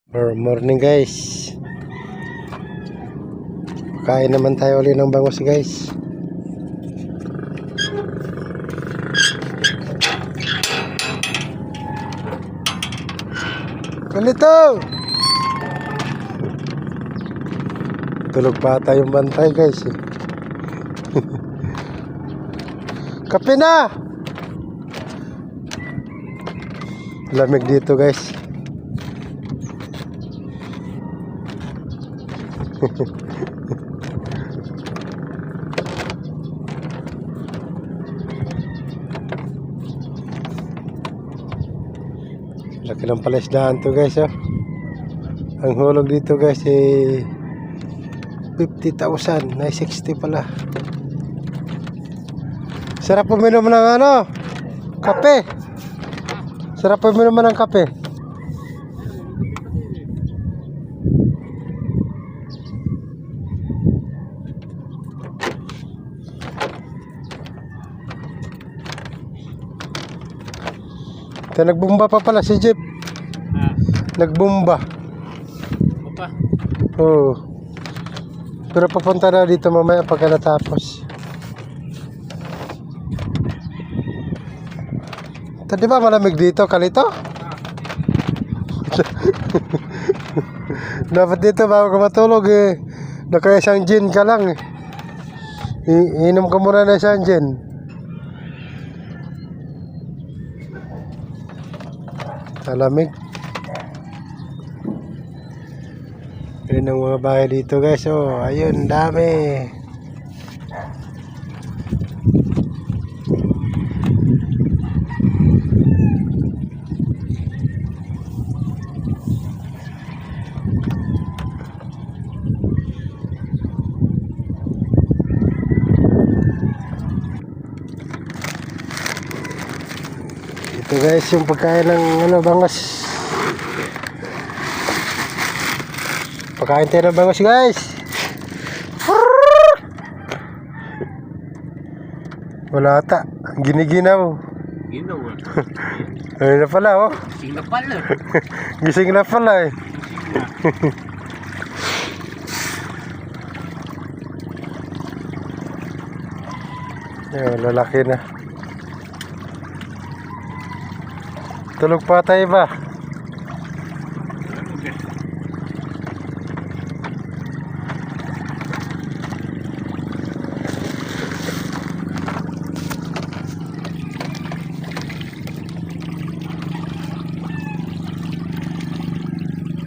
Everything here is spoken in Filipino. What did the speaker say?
Morning guys. Kain naman tayo ulit ng bangus guys. Kalito! Tulog pa tayong bantay guys. Kape na! Lamig dito guys. Laki ng palaisdaan to guys, oh. Ang hulog dito guys ay 50,000, na 60 pala. Sarap uminom ng ano, kape. Sarap uminom ng kape. Ito, nagbumba pa pala si Jeep. Nagbumba. Opa. Oo. Pero papunta na dito mamaya pagka natapos. Ito, di ba malamig dito, Kalito? Dapat dito bago ka matulog eh. Naka isang gin ka lang eh. Inom ka muna na isang gin. Malamig. Yun ang mga bahay dito guys. Oh, ayun, dami. Ito guys, yung pagkain ng ano, bangus. Pagkain tayo ng bangus guys. Wala ata, giniginaw. Ginaw. Ayun na pala oh. Gising na pala. Gising na pala eh. Ayun, lalaki na. Tulog pa tayo ba?